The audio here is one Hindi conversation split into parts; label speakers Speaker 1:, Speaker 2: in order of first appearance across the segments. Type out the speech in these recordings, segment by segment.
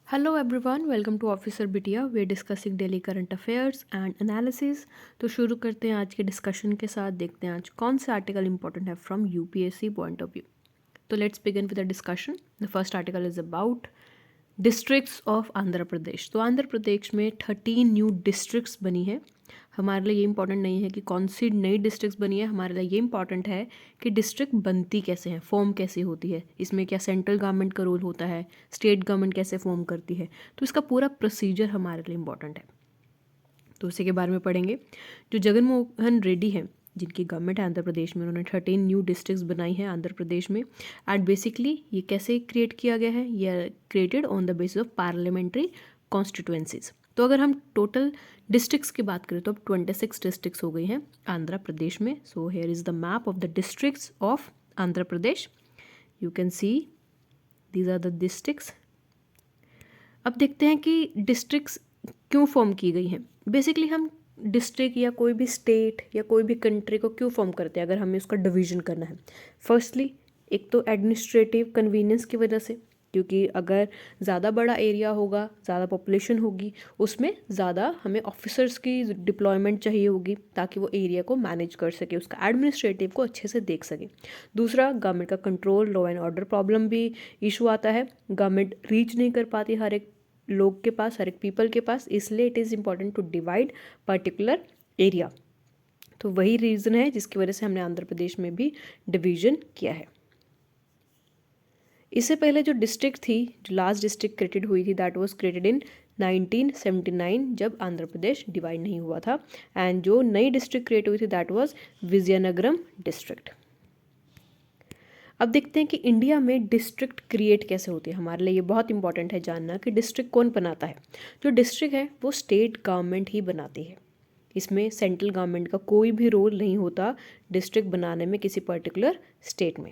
Speaker 1: Hello everyone, welcome to officer Bitiya. We discussing daily current affairs and analysis. तो शुरू करते हैं आज के डिस्कशन के साथ। देखते हैं आज कौन से आर्टिकल इंपॉर्टेंट है from UPSC point of view. तो let's begin with the discussion. The first article is about districts of Andhra Pradesh. तो आंध्र प्रदेश में 13 न्यू डिस्ट्रिक्ट्स बनी है। हमारे लिए ये इंपॉर्टेंट नहीं है कि कौन सी नई डिस्ट्रिक्ट्स बनी है, हमारे लिए ये इंपॉर्टेंट है कि डिस्ट्रिक्ट बनती कैसे हैं, फॉर्म कैसे होती है, इसमें क्या सेंट्रल गवर्नमेंट का रोल होता है, स्टेट गवर्नमेंट कैसे फॉर्म करती है। तो इसका पूरा प्रोसीजर हमारे लिए इंपॉर्टेंट है, तो उसी के बारे में पढ़ेंगे। जो जगन मोहन रेड्डी हैं, जिनकी गवर्नमेंट है आंध्र प्रदेश में, उन्होंने 13 न्यू डिस्ट्रिक्ट्स बनाई हैं आंध्र प्रदेश में। एंड बेसिकली ये कैसे क्रिएट किया गया है, ये created on the basis of parliamentary constituencies. तो अगर हम टोटल डिस्ट्रिक्ट्स की बात करें तो अब 26 डिस्ट्रिक्ट्स हो गई हैं आंध्र प्रदेश में। So here is the map of the districts of Andhra Pradesh. You can see these are the districts. अब देखते हैं कि डिस्ट्रिक्ट्स क्यों फॉर्म की गई हैं। बेसिकली हम डिस्ट्रिक्ट या कोई भी स्टेट या कोई भी कंट्री को क्यों फॉर्म करते हैं अगर हमें उसका डिवीजन करना है। फर्स्टली एक तो एडमिनिस्ट्रेटिव कन्वीनियंस की वजह से, क्योंकि अगर ज़्यादा बड़ा एरिया होगा, ज़्यादा पॉपुलेशन होगी, उसमें ज़्यादा हमें ऑफिसर्स की डिप्लॉयमेंट चाहिए होगी ताकि वो एरिया को मैनेज कर सके, उसका एडमिनिस्ट्रेटिव को अच्छे से देख सके। दूसरा, गवर्नमेंट का control, law and order problem भी इशू आता है। गवर्नमेंट रीच नहीं कर पाती हर एक लोग के पास, हर एक पीपल के पास, इसलिए it is important to divide particular area. तो वही रीज़न है जिसकी वजह से हमने आंध्र प्रदेश में भी डिवीजन किया है। इससे पहले जो डिस्ट्रिक्ट थी, जो लास्ट डिस्ट्रिक्ट क्रिएटेड हुई थी, दैट वाज क्रिएटेड इन 1979 जब आंध्र प्रदेश डिवाइड नहीं हुआ था। एंड जो नई डिस्ट्रिक्ट क्रिएट हुई थी दैट वाज विजयनगरम डिस्ट्रिक्ट। अब देखते हैं कि इंडिया में डिस्ट्रिक्ट क्रिएट कैसे होती है। हमारे लिए ये बहुत इंपॉर्टेंट है जानना कि डिस्ट्रिक्ट कौन बनाता है। जो डिस्ट्रिक्ट है वो स्टेट गवर्नमेंट ही बनाती है, इसमें सेंट्रल गवर्नमेंट का कोई भी रोल नहीं होता डिस्ट्रिक्ट बनाने में किसी पर्टिकुलर स्टेट में।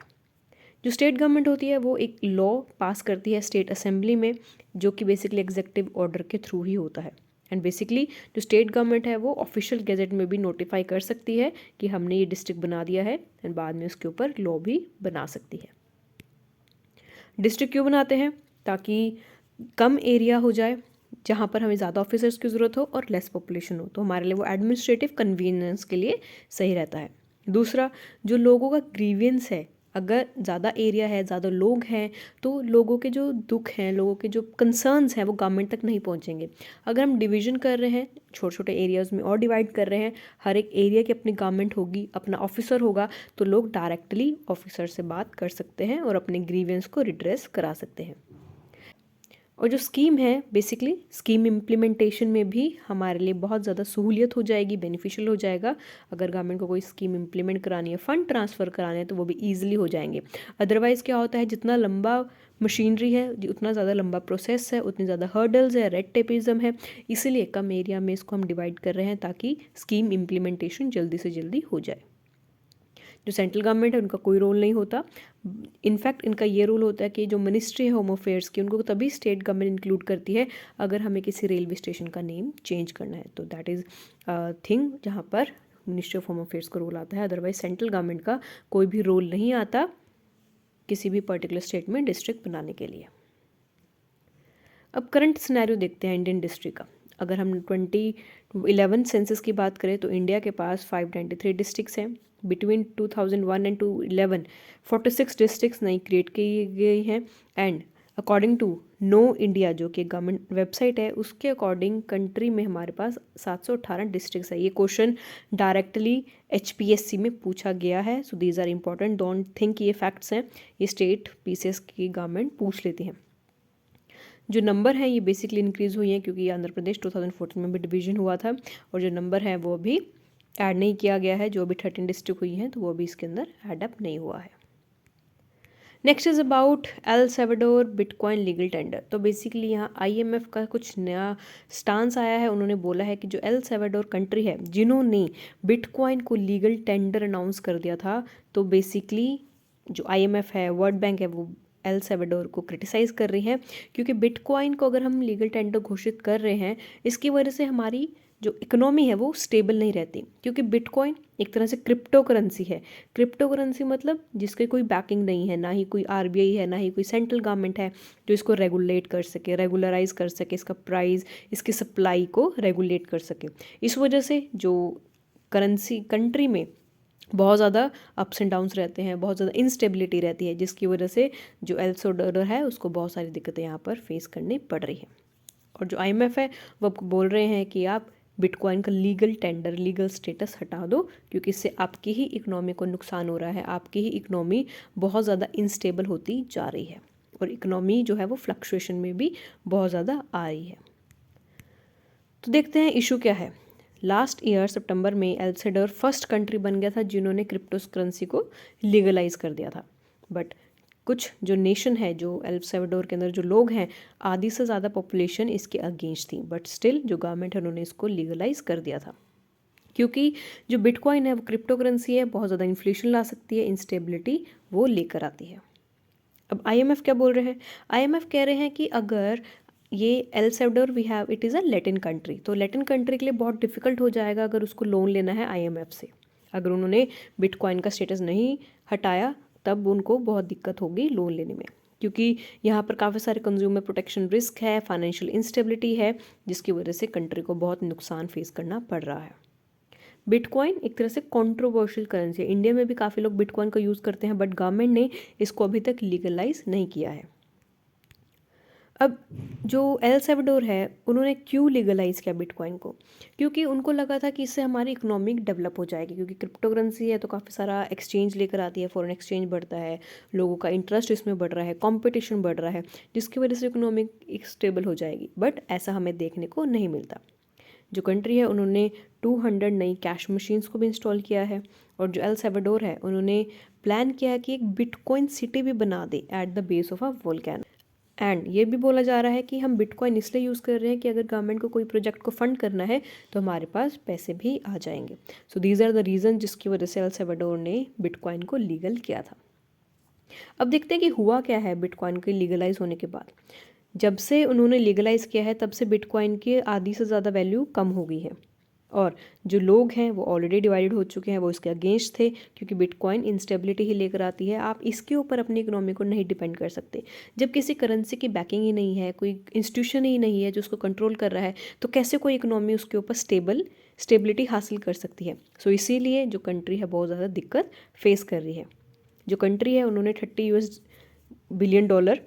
Speaker 1: जो स्टेट गवर्नमेंट होती है वो एक लॉ पास करती है स्टेट असेंबली में, जो कि बेसिकली एग्जीक्यूटिव ऑर्डर के थ्रू ही होता है। एंड बेसिकली जो स्टेट गवर्नमेंट है वो ऑफिशियल गैजेट में भी नोटिफाई कर सकती है कि हमने ये डिस्ट्रिक्ट बना दिया है, एंड बाद में उसके ऊपर लॉ भी बना सकती है। डिस्ट्रिक्ट क्यों बनाते हैं? ताकि कम एरिया हो जाए जहाँ पर हमें ज़्यादा ऑफिसर्स की ज़रूरत हो और लेस पॉपुलेशन हो, तो हमारे लिए वो एडमिनिस्ट्रेटिव कन्वीनियंस के लिए सही रहता है। दूसरा, जो लोगों का ग्रीवियंस है, अगर ज़्यादा एरिया है, ज़्यादा लोग हैं, तो लोगों के जो दुख हैं, लोगों के जो कंसर्न्स हैं वो गवर्नमेंट तक नहीं पहुंचेंगे। अगर हम डिवीजन कर रहे हैं, छोटे छोटे एरियाज़ में और डिवाइड कर रहे हैं, हर एक एरिया की अपनी गवर्नमेंट होगी, अपना ऑफिसर होगा, तो लोग डायरेक्टली ऑफिसर से बात कर सकते हैं और अपने ग्रीवियंस को रिड्रेस करा सकते हैं। और जो स्कीम है, बेसिकली स्कीम इम्प्लीमेंटेशन में भी हमारे लिए बहुत ज़्यादा सहूलियत हो जाएगी, बेनिफिशियल हो जाएगा। अगर गवर्नमेंट को कोई स्कीम इम्प्लीमेंट करानी है, फंड ट्रांसफ़र कराने हैं, तो वो भी ईजिली हो जाएंगे। अदरवाइज़ क्या होता है, जितना लंबा मशीनरी है, उतना ज़्यादा लंबा प्रोसेस है, उतनी ज़्यादा हर्डल्स है, रेड टेपिज्म है, इसीलिए कम एरिया में इसको हम डिवाइड कर रहे हैं ताकि स्कीम इम्प्लीमेंटेशन जल्दी से जल्दी हो जाए। जो सेंट्रल गवर्नमेंट है उनका कोई रोल नहीं होता। इनफैक्ट इनका ये रोल होता है कि जो मिनिस्ट्री है होम अफेयर्स की, उनको तभी स्टेट गवर्नमेंट इंक्लूड करती है अगर हमें किसी रेलवे स्टेशन का नेम चेंज करना है। तो दैट इज़ थिंग जहाँ पर मिनिस्ट्री ऑफ होम अफेयर्स का रोल आता है। अदरवाइज सेंट्रल गवर्नमेंट का कोई भी रोल नहीं आता किसी भी पर्टिकुलर स्टेट में डिस्ट्रिक्ट बनाने के लिए। अब करंट सिनेरियो देखते हैं इंडियन डिस्ट्रिक्ट का। अगर हम 2011 सेंसस की बात करें तो इंडिया के पास 593 डिस्ट्रिक्ट्स हैं। बिटवीन 2001 एंड 2011 46 डिस्ट्रिक्ट्स नई क्रिएट की गई हैं। And according to Know India, जो कि गवर्नमेंट वेबसाइट है, उसके अकॉर्डिंग कंट्री में हमारे पास 718 डिस्ट्रिक्ट्स है। ये क्वेश्चन डायरेक्टली HPSC में पूछा गया है। So these are important, don't think ये फैक्ट्स हैं, ये स्टेट PCS की गवर्नमेंट पूछ लेती हैं। जो नंबर है ये बेसिकली इंक्रीज़ हुई हैं क्योंकि आंध्र प्रदेश 2014 में भी डिवीजन हुआ था, और जो नंबर है वो अभी ऐड नहीं किया गया है। जो अभी 13 डिस्ट्रिक्ट हुई हैं तो वो अभी इसके अंदर ऐड अप नहीं हुआ है। Next is about El Salvador bitcoin legal tender. तो बेसिकली यहाँ IMF का कुछ नया स्टांस आया है। उन्होंने बोला है कि जो एल सल्वाडोर कंट्री है, जिन्होंने बिटकॉइन को लीगल टेंडर अनाउंस कर दिया था, तो बेसिकली जो IMF है, वर्ल्ड बैंक है, वो एल सल्वाडोर को क्रिटिसाइज़ कर रही है, क्योंकि बिटकॉइन को अगर हम लीगल टेंडर घोषित कर रहे हैं, इसकी वजह से हमारी जो इकोनॉमी है वो स्टेबल नहीं रहती, क्योंकि बिटकॉइन एक तरह से क्रिप्टो करेंसी है। क्रिप्टो करेंसी मतलब जिसके कोई बैकिंग नहीं है, ना ही कोई आरबीआई है, ना ही कोई सेंट्रल गवर्नमेंट है जो इसको रेगुलेट कर सके, रेगुलराइज कर सके, इसका प्राइस, इसकी सप्लाई को रेगुलेट कर सके। इस वजह से जो करेंसी कंट्री में बहुत ज़्यादा अप्स एंड डाउन्स रहते हैं, बहुत ज़्यादा इंस्टेबिलिटी रहती है, जिसकी वजह से जो एल सल्वाडोर है उसको बहुत सारी दिक्कतें यहाँ पर फेस करनी पड़ रही हैं। और जो आईएमएफ है वो आपको बोल रहे हैं कि आप बिटकॉइन का लीगल टेंडर, लीगल स्टेटस हटा दो, क्योंकि इससे आपकी ही इकोनॉमी को नुकसान हो रहा है, आपकी ही इकोनॉमी बहुत ज़्यादा इंस्टेबल होती जा रही है और इकोनॉमी जो है वो फ्लक्चुएशन में भी बहुत ज़्यादा आ रही है। तो देखते हैं इशू क्या है। लास्ट ईयर सितंबर में एल सल्वाडोर फर्स्ट कंट्री बन गया था जिन्होंने क्रिप्टो करेंसी को लीगलाइज कर दिया था। बट कुछ जो नेशन है, जो एल सल्वाडोर के अंदर जो लोग हैं, आधी से ज़्यादा पॉपुलेशन इसके अगेंस्ट थी, बट स्टिल जो गवर्नमेंट है उन्होंने इसको लीगलाइज कर दिया था, क्योंकि जो बिटकॉइन है वो क्रिप्टो करेंसी है, बहुत ज़्यादा इन्फ्लेशन ला सकती है, इंस्टेबिलिटी वो लेकर आती है। अब आईएमएफ क्या बोल रहे हैं? आईएमएफ कह रहे हैं कि अगर ये El Salvador we have, it is a Latin country, तो लैटिन कंट्री के लिए बहुत डिफिकल्ट हो जाएगा अगर उसको लोन लेना है आईएमएफ से। अगर उन्होंने बिटकॉइन का स्टेटस नहीं हटाया तब उनको बहुत दिक्कत होगी लोन लेने में, क्योंकि यहाँ पर काफ़ी सारे कंज्यूमर प्रोटेक्शन रिस्क है, फाइनेंशियल इंस्टेबिलिटी है, जिसकी वजह से कंट्री को बहुत नुकसान फेस करना पड़ रहा है। बिटकॉइन एक तरह से कंट्रोवर्शियल करेंसी है, इंडिया में भी काफ़ी लोग बिटकॉइन का यूज़ करते हैं, बट गवर्नमेंट ने इसको अभी तक लीगलाइज नहीं किया है। अब जो एल सल्वाडोर है उन्होंने क्यों लीगलाइज किया बिटकॉइन को? क्योंकि उनको लगा था कि इससे हमारी इकोनॉमिक डेवलप हो जाएगी, क्योंकि क्रिप्टो करेंसी है तो काफ़ी सारा एक्सचेंज लेकर आती है, फॉरेन एक्सचेंज बढ़ता है, लोगों का इंटरेस्ट इसमें बढ़ रहा है, कंपटीशन बढ़ रहा है, जिसकी वजह से इकोनॉमिक स्टेबल हो जाएगी। बट ऐसा हमें देखने को नहीं मिलता। जो कंट्री है उन्होंने 200 नई कैश मशीन्स को भी इंस्टॉल किया है, और जो एल सल्वाडोर है उन्होंने प्लान किया है कि एक बिटकॉइन सिटी भी बना दे at the base of a volcano. And ये भी बोला जा रहा है कि हम बिटकॉइन इसलिए यूज़ कर रहे हैं कि अगर गवर्नमेंट को कोई प्रोजेक्ट को फंड करना है तो हमारे पास पैसे भी आ जाएंगे। So these are the reason जिसकी वजह से एल सल्वाडोर ने बिटकॉइन को लीगल किया था। अब देखते हैं कि हुआ क्या है बिटकॉइन के लीगलाइज होने के बाद। जब से उन्होंने लीगलाइज किया है तब से बिटकॉइन की आधी से ज़्यादा वैल्यू कम हो गई है, और जो लोग हैं वो ऑलरेडी डिवाइडेड हो चुके हैं, वो इसके अगेंस्ट थे, क्योंकि बिटकॉइन इंस्टेबिलिटी ही लेकर आती है। आप इसके ऊपर अपनी इकोनॉमी को नहीं डिपेंड कर सकते। जब किसी करेंसी की बैकिंग ही नहीं है, कोई इंस्टीट्यूशन ही नहीं है जो उसको कंट्रोल कर रहा है, तो कैसे कोई इकोनॉमी उसके ऊपर स्टेबिलिटी हासिल कर सकती है? सो इसीलिए जो कंट्री है बहुत ज़्यादा दिक्कत फेस कर रही है। जो कंट्री है उन्होंने $30 बिलियन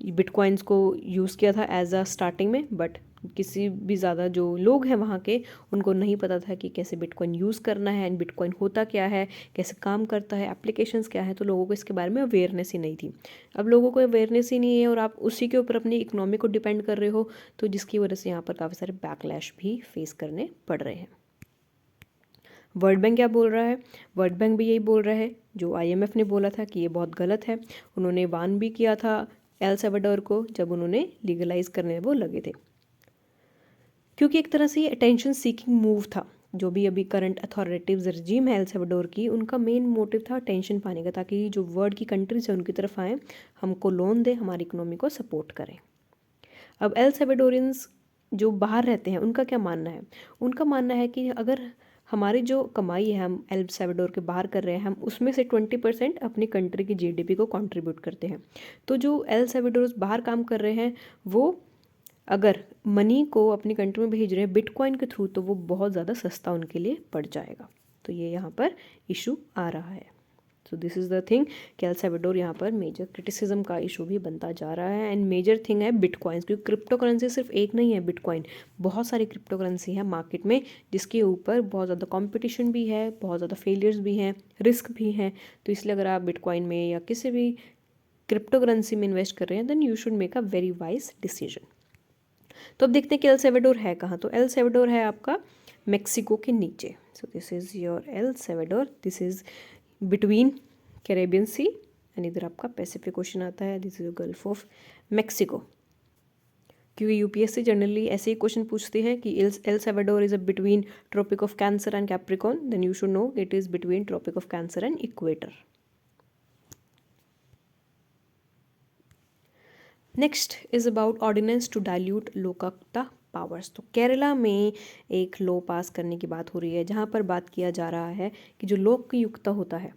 Speaker 1: बिटकॉइंस को यूज़ किया था एज अ स्टार्टिंग में, बट किसी भी ज़्यादा जो लोग हैं वहाँ के उनको नहीं पता था कि कैसे बिटकॉइन यूज़ करना है एंड बिटकॉइन होता क्या है, कैसे काम करता है, एप्लीकेशंस क्या है, तो लोगों को इसके बारे में अवेयरनेस ही नहीं थी। अब लोगों को अवेयरनेस ही नहीं है और आप उसी के ऊपर अपनी इकोनॉमी को डिपेंड कर रहे हो, तो जिसकी वजह से यहाँ पर काफ़ी सारे बैकलैश भी फेस करने पड़ रहे हैं। वर्ल्ड बैंक क्या बोल रहा है? वर्ल्ड बैंक भी यही बोल रहा है जो आईएमएफ ने बोला था कि ये बहुत गलत है। उन्होंने वार्न भी किया था एल सल्वाडोर को जब उन्होंने लीगलाइज करने वो लगे थे, क्योंकि एक तरह से ये अटेंशन सीकिंग मूव था। जो भी अभी करंट अथॉरिटीज रजीम है एल सल्वाडोर की, उनका मेन मोटिव था अटेंशन पाने का, ताकि जो वर्ल्ड की कंट्रीज है उनकी तरफ आएँ, हमको लोन दें, हमारी इकोनॉमी को सपोर्ट करें। अब एल सल्वाडोरियंस जो बाहर रहते हैं उनका क्या मानना है? उनका मानना है कि अगर हमारी जो कमाई है हम एल सल्वाडोर के बाहर कर रहे हैं, हम उसमें से 20% अपनी कंट्री की जीडीपी को कंट्रीब्यूट करते हैं। तो जो एल सल्वाडोर बाहर काम कर रहे हैं वो अगर मनी को अपनी कंट्री में भेज रहे हैं बिटकॉइन के थ्रू, तो वो बहुत ज़्यादा सस्ता उनके लिए पड़ जाएगा। तो ये यहाँ पर इशू आ रहा है। So this is the thing कि एल सल्वाडोर यहाँ पर मेजर क्रिटिसिज्म का इशू भी बनता जा रहा है। एंड मेजर थिंग है बिटकॉइंस, क्योंकि क्रिप्टो करेंसी सिर्फ एक नहीं है बिटकॉइन, बहुत सारी क्रिप्टो करेंसी है मार्केट में जिसके ऊपर बहुत ज़्यादा कंपटीशन भी है, बहुत ज़्यादा फेलियर्स भी हैं, रिस्क भी हैं। तो इसलिए अगर आप बिटकॉइन में या किसी भी क्रिप्टो करेंसी में इन्वेस्ट कर रहे हैं then you should make a very wise decision. तो अब देखते हैं कि एल सल्वाडोर है कहाँ। तो एल सल्वाडोर है आपका मेक्सिको के नीचे। So this is your El Salvador, this is between Caribbean sea and इधर आपका पैसिफिक ओशन आता है, this is Gulf of Mexico. क्योंकि यूपीएससी जनरली ऐसे ही क्वेश्चन पूछती है कि El Salvador is a between Tropic of Cancer and Capricorn, then you should know it is between Tropic of Cancer and equator. Next is about ordinance to dilute Lokayukta powers. तो केरला में एक लॉ पास करने की बात हो रही है जहाँ पर बात किया जा रहा है कि जो लोकयुक्त होता है,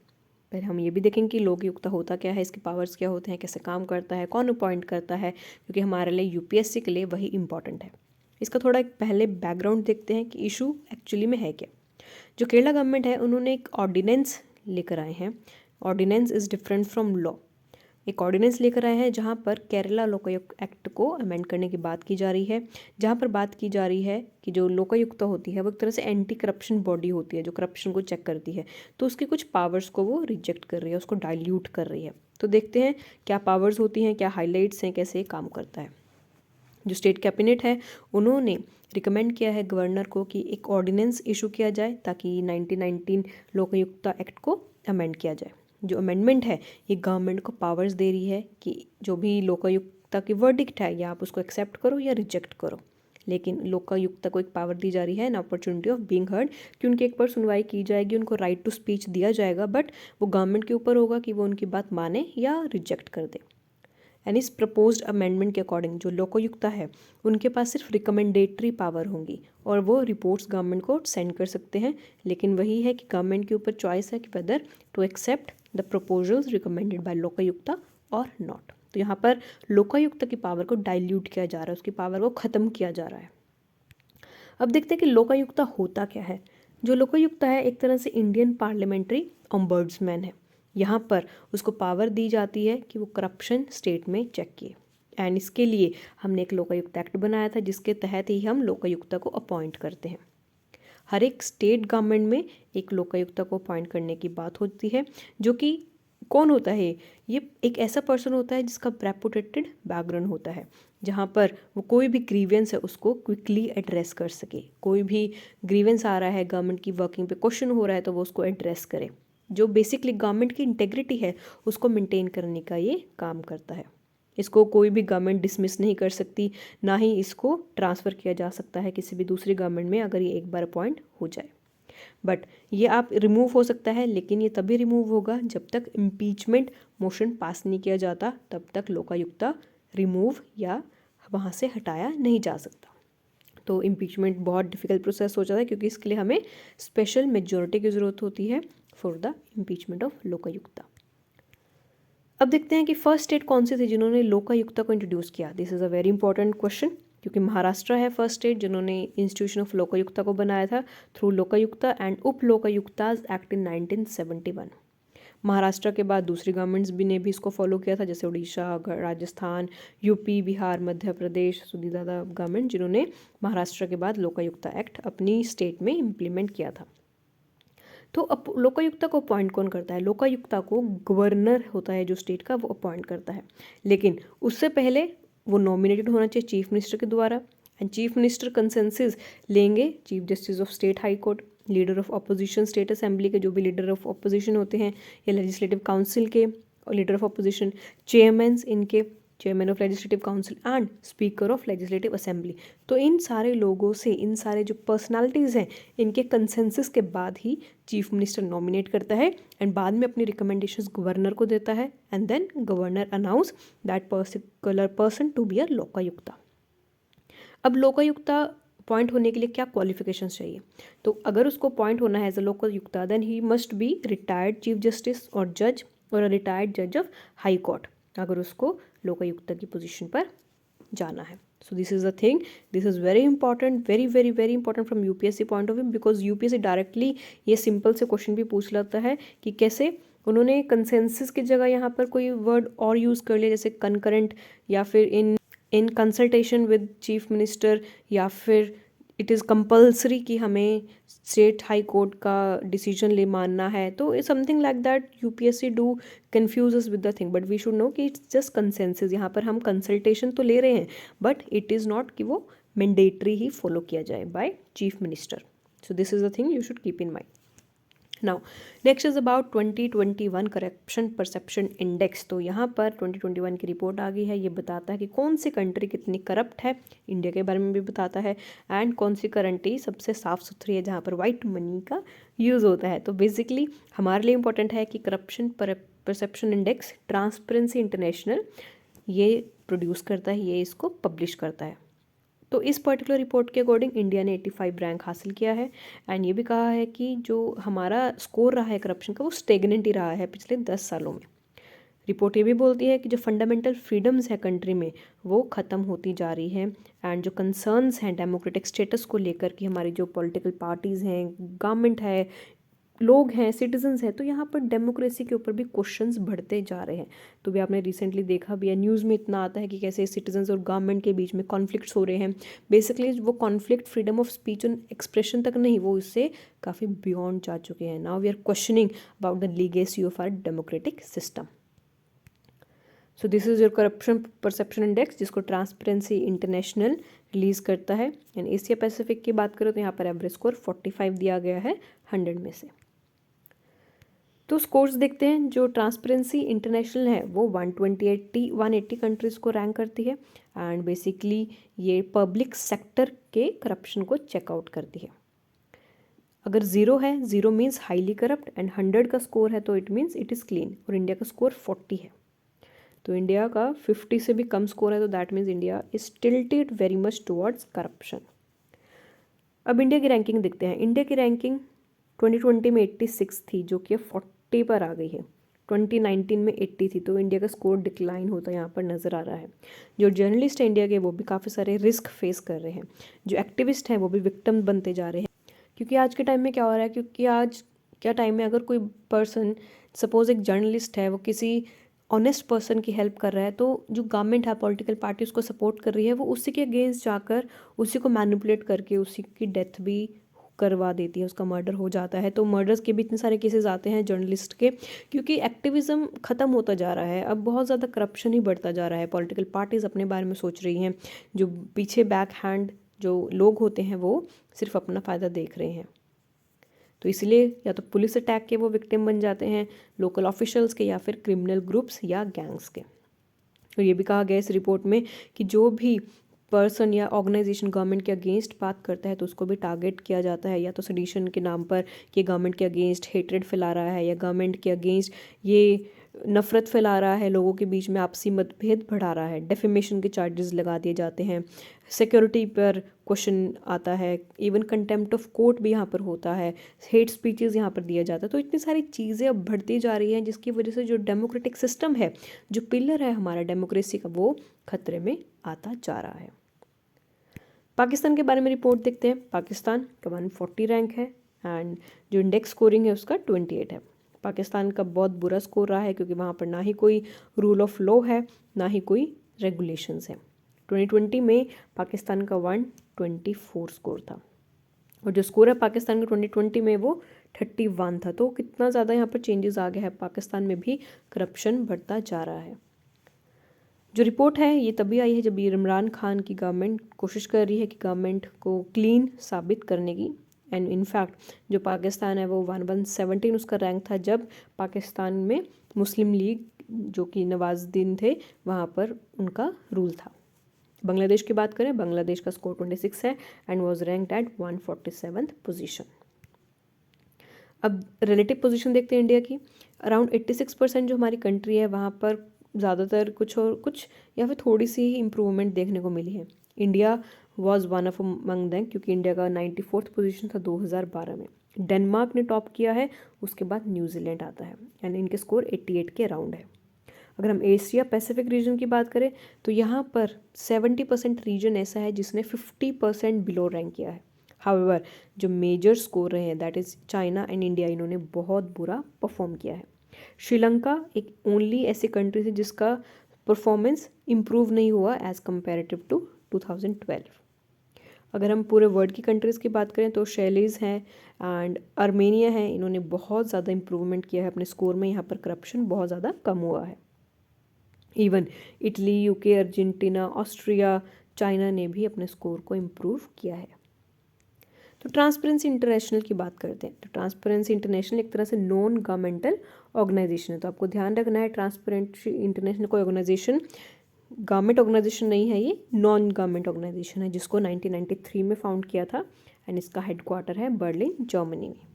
Speaker 1: पहले हम ये भी देखेंगे कि लोकयुक्त होता क्या है, इसके पावर्स क्या होते हैं, कैसे काम करता है, कौन अपॉइंट करता है, क्योंकि हमारे लिए यूपीएससी के लिए वही इंपॉर्टेंट है। इसका थोड़ा एक पहले बैकग्राउंड देखते हैं कि इशू एक्चुअली में है क्या। जो केरला गवर्नमेंट है उन्होंने एक ऑर्डिनेंस लेकर आए हैं। Ordinance is different from law. एक ऑर्डिनेंस लेकर आए हैं जहाँ पर केरला लोकायुक्त एक्ट को अमेंड करने की बात की जा रही है, जहाँ पर बात की जा रही है कि जो लोकायुक्त होती है वो एक तरह से एंटी करप्शन बॉडी होती है जो करप्शन को चेक करती है, तो उसकी कुछ पावर्स को वो रिजेक्ट कर रही है, उसको डाइल्यूट कर रही है। तो देखते हैं क्या पावर्स होती हैं, क्या हाईलाइट्स हैं, कैसे काम करता है। जो स्टेट कैबिनेट है उन्होंने रिकमेंड किया है गवर्नर को कि एक ऑर्डिनेंस इशू किया जाए ताकि 1919 लोकायुक्ता एक्ट को अमेंड किया जाए। जो अमेंडमेंट है ये गवर्नमेंट को पावर्स दे रही है कि जो भी लोकायुक्ता की वर्डिक्ट है या आप उसको एक्सेप्ट करो या रिजेक्ट करो, लेकिन लोकायुक्ता को एक पावर दी जा रही है an opportunity of being heard, कि उनके एक पर सुनवाई की जाएगी, उनको राइट टू स्पीच दिया जाएगा, बट वो गवर्नमेंट के ऊपर होगा कि वो उनकी बात माने या रिजेक्ट कर दे। एंड इस प्रपोज्ड अमेंडमेंट के अकॉर्डिंग जो लोकायुक्ता है उनके पास सिर्फ रिकमेंडेटरी पावर होंगी और वो रिपोर्ट्स गवर्नमेंट को सेंड कर सकते हैं, लेकिन वही है कि गवर्नमेंट के ऊपर चॉइस है कि whether to accept the proposals recommended by Lokayukta और नॉट। तो यहाँ पर लोकायुक्ता की पावर को डाइल्यूट किया जा रहा है, उसकी पावर को ख़त्म किया जा रहा है। अब देखते हैं कि लोकायुक्ता होता क्या है। जो लोकायुक्ता है एक तरह से इंडियन पार्लियामेंट्री ऑम्बर्ड्समैन है। यहाँ पर उसको पावर दी जाती है कि वो करप्शन स्टेट में चेक किए, एंड इसके लिए हमने एक लोकायुक्त एक्ट बनाया था जिसके तहत ही हम लोकायुक्ता को अपॉइंट करते हैं। हर एक स्टेट गवर्नमेंट में एक लोकायुक्ता को अपॉइंट करने की बात होती है, जो कि कौन होता है, ये एक ऐसा पर्सन होता है जिसका रेपुटेटेड बैकग्राउंड होता है, जहाँ पर वो कोई भी ग्रीवेंस है उसको क्विकली एड्रेस कर सके। कोई भी ग्रीवेंस आ रहा है, गवर्नमेंट की वर्किंग पे क्वेश्चन हो रहा है, तो वो उसको एड्रेस करे। जो बेसिकली गवर्नमेंट की इंटेग्रिटी है उसको मेंटेन करने का ये काम करता है। इसको कोई भी गवर्नमेंट डिसमिस नहीं कर सकती, ना ही इसको ट्रांसफ़र किया जा सकता है किसी भी दूसरी गवर्नमेंट में अगर ये एक बार अपॉइंट हो जाए। बट ये आप रिमूव हो सकता है, लेकिन ये तभी रिमूव होगा जब तक इम्पीचमेंट मोशन पास नहीं किया जाता, तब तक लोकायुक्ता रिमूव या वहाँ से हटाया नहीं जा सकता। तो इम्पीचमेंट बहुत डिफिकल्ट प्रोसेस हो जाता है क्योंकि इसके लिए हमें स्पेशल मेजॉरिटी की ज़रूरत होती है for the impeachment of Lokayukta. अब देखते हैं कि फर्स्ट स्टेट कौन सी थी जिन्होंने लोकायुक्ता को इंट्रोड्यूस किया। This is a very important question क्योंकि महाराष्ट्र है फर्स्ट स्टेट जिन्होंने इंस्टीट्यूशन ऑफ लोकायुक्ता को बनाया था थ्रू लोकायुक्ता एंड उप लोकायुक्ताज एक्ट इन 1971। महाराष्ट्र के बाद दूसरी गवर्नमेंट्स भी ने भी इसको फॉलो किया था, जैसे उड़ीसा, राजस्थान, यूपी, बिहार, मध्य प्रदेश, सुदीदादा गवर्नमेंट जिन्होंने महाराष्ट्र के बाद लोकायुक्ता एक्ट अपनी स्टेट में इम्प्लीमेंट किया था। तो अब लोकायुक्ता को अपॉइंट कौन करता है? लोकायुक्ता को गवर्नर होता है जो स्टेट का, वो अपॉइंट करता है, लेकिन उससे पहले वो नॉमिनेटेड होना चाहिए चीफ मिनिस्टर के द्वारा, एंड चीफ मिनिस्टर कंसेंसस लेंगे chief justice of state high court, leader of opposition state assembly के जो भी लीडर ऑफ अपोजिशन होते हैं, या लेजिस्लेटिव काउंसिल के और लीडर ऑफ अपोजिशन, चेयरमैन्स इनके, chairman of legislative council and speaker of legislative assembly. तो इन सारे लोगों से, इन सारे जो पर्सनालिटीज़ हैं, इनके कंसेंसस के बाद ही चीफ मिनिस्टर नॉमिनेट करता है एंड बाद में अपनी रिकमेंडेशंस गवर्नर को देता है, and then governor announce that particular person to be a Lokayukta. अब लोकायुक्ता अपॉइंट होने के लिए क्या क्वालिफिकेशंस चाहिए? तो अगर उसको अपॉइंट होना है as a Lokayukta, then he must be retired chief justice और जज और अ रिटायर्ड जज ऑफ हाई कोर्ट, अगर उसको लोकायुक्ता की पोजीशन पर जाना है। So this is the thing, this is very important, very very very important from UPSC point of view, because UPSC directly ये सिंपल से क्वेश्चन भी पूछ लेता है कि कैसे उन्होंने कंसेंसस की जगह यहाँ पर कोई वर्ड और यूज़ कर लिया, जैसे कनकरेंट, या फिर in consultation with chief minister, या फिर इट इज़ कंपल्सरी कि हमें स्टेट हाई कोर्ट का डिसीजन ले मानना है। तो something like that UPSC do confuse us with the thing, but we should know कि इट्स जस्ट कंसेंसस। यहाँ पर हम कंसल्टेशन तो ले रहे हैं, बट इट इज़ नॉट कि वो मैंडेटरी ही फॉलो किया जाए by chief minister. So this is the thing you should keep in mind. Now next is about 2021 corruption perception index. तो यहाँ पर 2021 की रिपोर्ट आ गई है, ये बताता है कि कौन सी कंट्री कितनी करप्ट है, इंडिया के बारे में भी बताता है, एंड कौन सी कंट्री सबसे साफ़ सुथरी है जहाँ पर वाइट मनी का यूज़ होता है। तो बेसिकली हमारे लिए इंपॉर्टेंट है कि corruption perception index transparency international ये प्रोड्यूस करता है, ये इसको पब्लिश करता है। तो इस पर्टिकुलर रिपोर्ट के अकॉर्डिंग इंडिया ने 85 रैंक हासिल किया है। एंड ये भी कहा है कि जो हमारा स्कोर रहा है करप्शन का वो स्टेगनेंट ही रहा है पिछले 10 सालों में। रिपोर्ट ये भी बोलती है कि जो फंडामेंटल फ्रीडम्स है कंट्री में वो ख़त्म होती जा रही है। एंड जो कंसर्न्स हैं डेमोक्रेटिक स्टेटस को लेकर कि हमारी जो पॉलिटिकल पार्टीज़ हैं, गवर्नमेंट है, लोग हैं, सिटीजन्स हैं, तो यहाँ पर डेमोक्रेसी के ऊपर भी क्वेश्चंस बढ़ते जा रहे हैं। तो भी आपने रिसेंटली देखा भी है, न्यूज़ में इतना आता है कि कैसे सिटीजन्स और गवर्नमेंट के बीच में कॉन्फ्लिक्ट्स हो रहे हैं। बेसिकली वो conflict freedom of speech and expression तक नहीं, वो इससे काफ़ी बियॉन्ड जा चुके हैं। Now we are questioning about the legacy of our democratic system. So this is your corruption perception index, जिसको ट्रांसपेरेंसी इंटरनेशनल रिलीज़ करता है। एंड एशिया पैसिफिक की बात करें तो यहाँ पर एवरेज स्कोर 45 दिया गया है 100 में से। तो स्कोर्स देखते हैं। जो ट्रांसपेरेंसी इंटरनेशनल है वो 180 कंट्रीज़ को रैंक करती है। एंड बेसिकली ये पब्लिक सेक्टर के करप्शन को चेकआउट करती है। अगर 0 है, 0 मीन्स हाईली करप्ट, एंड 100 का स्कोर है तो it means it is clean. और इंडिया का स्कोर 40 है, तो इंडिया का 50 से भी कम स्कोर है, तो that means India is tilted very much towards corruption. अब इंडिया की रैंकिंग देखते हैं। इंडिया की रैंकिंग 2020 में 86 थी, जो कि 40 पर आ गई है। 2019 में 80 थी, तो इंडिया का स्कोर डिक्लाइन होता यहाँ पर नज़र आ रहा है। जो जर्नलिस्ट हैं इंडिया के वो भी काफ़ी सारे रिस्क फेस कर रहे हैं। जो एक्टिविस्ट हैं वो भी विक्टिम बनते जा रहे हैं। क्योंकि आज के टाइम में क्या हो रहा है, क्योंकि आज क्या टाइम में अगर कोई पर्सन, सपोज एक जर्नलिस्ट है, वो किसी ऑनेस्ट पर्सन की हेल्प कर रहा है, तो जो गवर्नमेंट है, पॉलिटिकल पार्टी उसको सपोर्ट कर रही है, वो उसी के अगेंस्ट जाकर उसी को मैनिपुलेट करके उसी की डेथ भी करवा देती है, उसका मर्डर हो जाता है। तो मर्डर्स के भी इतने सारे केसेस आते हैं जर्नलिस्ट के, क्योंकि एक्टिविज्म ख़त्म होता जा रहा है। अब बहुत ज़्यादा करप्शन ही बढ़ता जा रहा है। पॉलिटिकल पार्टीज़ अपने बारे में सोच रही हैं, जो पीछे बैक हैंड जो लोग होते हैं वो सिर्फ अपना फ़ायदा देख रहे हैं। तो इसलिए या तो पुलिस अटैक के वो विक्टिम बन जाते हैं, लोकल ऑफिशियल्स के, या फिर क्रिमिनल ग्रुप्स या गैंग्स के। और ये भी कहा गया इस रिपोर्ट में कि जो भी पर्सन या ऑर्गेनाइजेशन गवर्नमेंट के अगेंस्ट बात करता है तो उसको भी टारगेट किया जाता है, या तो सेडिशन के नाम पर कि गवर्नमेंट के अगेंस्ट हेट्रेड फैला रहा है, या गवर्नमेंट के अगेंस्ट ये नफ़रत फैला रहा है, लोगों के बीच में आपसी मतभेद बढ़ा रहा है। डेफेमेशन के चार्जेस लगा दिए जाते हैं, सिक्योरिटी पर क्वेश्चन आता है, इवन कंटेम्प्ट ऑफ कोर्ट भी यहाँ पर होता है, हेट स्पीचेस यहाँ पर दिया जाता है। तो इतनी सारी चीज़ें अब बढ़ती जा रही हैं, जिसकी वजह से जो डेमोक्रेटिक सिस्टम है, जो पिलर है हमारा डेमोक्रेसी का, वो खतरे में आता जा रहा है। पाकिस्तान के बारे में रिपोर्ट देखते हैं। पाकिस्तान का 140 रैंक है, एंड जो इंडेक्स स्कोरिंग है उसका 28 है। पाकिस्तान का बहुत बुरा स्कोर रहा है, क्योंकि वहाँ पर ना ही कोई रूल ऑफ लॉ है, ना ही कोई रेगुलेशंस है। 2020 में पाकिस्तान का 124 स्कोर था, और जो स्कोर है पाकिस्तान का 2020 में वो 31 था। तो कितना ज़्यादा यहाँ पर चेंजेस आ गया है, पाकिस्तान में भी करप्शन बढ़ता जा रहा है। जो रिपोर्ट है ये तभी आई है जब इमरान खान की गवर्नमेंट कोशिश कर रही है कि गवर्नमेंट को क्लीन साबित करने की। एंड इनफैक्ट जो पाकिस्तान है वो 117 उसका रैंक था, जब पाकिस्तान में मुस्लिम लीग जो कि नवाजुद्दीन थे वहाँ पर उनका रूल था। बांग्लादेश की बात करें, बांग्लादेश का स्कोर 26 है and was ranked at 147th position. अब रिलेटिव पोजीशन देखते हैं इंडिया की। अराउंड 86% जो हमारी कंट्री है वहाँ पर ज़्यादातर कुछ और कुछ या फिर थोड़ी सी ही इम्प्रूवमेंट देखने को मिली है। India was one of among them, क्योंकि इंडिया का 94th पोजीशन था 2012 में। डेनमार्क ने टॉप किया है, उसके बाद न्यूजीलैंड आता है, यानी इनके स्कोर 88 के अराउंड है। अगर हम एशिया पैसिफिक रीजन की बात करें तो यहाँ पर 70% रीजन ऐसा है जिसने 50% बिलो रैंक किया है। हाउएवर जो मेजर स्कोर रहे हैं that is China and India, इन्होंने बहुत बुरा परफॉर्म किया है। श्रीलंका एक ओनली ऐसी कंट्री थी जिसका परफॉर्मेंस इम्प्रूव नहीं हुआ एज़ कम्पेरेटिव टू 2012। अगर हम पूरे वर्ल्ड की कंट्रीज़ की बात करें तो शैलीज़ हैं एंड आर्मेनिया है, इन्होंने बहुत ज़्यादा इम्प्रूवमेंट किया है अपने स्कोर में। यहाँ पर करप्शन बहुत ज़्यादा कम हुआ है। Even Italy, UK, Argentina, Austria, China ने भी अपने स्कोर को इम्प्रूव किया है। तो ट्रांसपेरेंसी इंटरनेशनल की बात करते हैं। तो ट्रांसपेरेंसी इंटरनेशनल एक तरह से नॉन गवर्नमेंटल ऑर्गेनाइजेशन है। तो आपको ध्यान रखना है, ट्रांसपेरेंसी इंटरनेशनल कोई ऑर्गेनाइजेशन गवर्नमेंट ऑर्गेनाइजेशन नहीं है, ये नॉन गवर्नमेंट ऑर्गेनाइजेशन है, जिसको 1993 में फाउंड किया था एंड इसका हेडक्वार्टर है बर्लिन, जर्मनी में।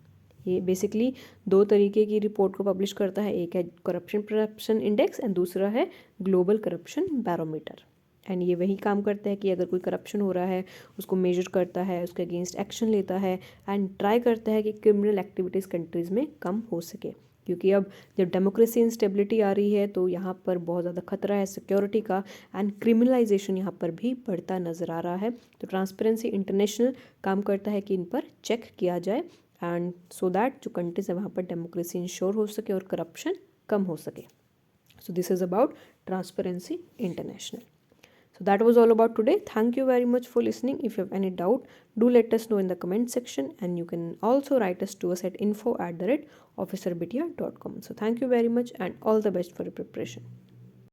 Speaker 1: ये बेसिकली दो तरीके की रिपोर्ट को पब्लिश करता है, एक है करप्शन परसेप्शन इंडेक्स एंड दूसरा है ग्लोबल करप्शन बैरोमीटर। एंड ये वही काम करता है कि अगर कोई करप्शन हो रहा है उसको मेजर करता है, उसके अगेंस्ट एक्शन लेता है एंड ट्राई करता है कि क्रिमिनल एक्टिविटीज़ कंट्रीज़ में कम हो सके। क्योंकि अब जब डेमोक्रेसी इंस्टेबिलिटी आ रही है तो यहाँ पर बहुत ज़्यादा खतरा है सिक्योरिटी का, एंड क्रिमिनलाइजेशन यहाँ पर भी बढ़ता नज़र आ रहा है। तो ट्रांसपेरेंसी इंटरनेशनल काम करता है कि इन पर चेक किया जाए एंड सो दैट जो कंट्रीज़ है वहाँ पर डेमोक्रेसी इंश्योर हो सके और करप्शन कम हो सके। So this is about Transparency International. So that was all about today. Thank you very much for listening. If you have any doubt, do let us know in the comment section, and you can also write us to us at info@officerbitia.com. So thank you very much and all the best for your preparation.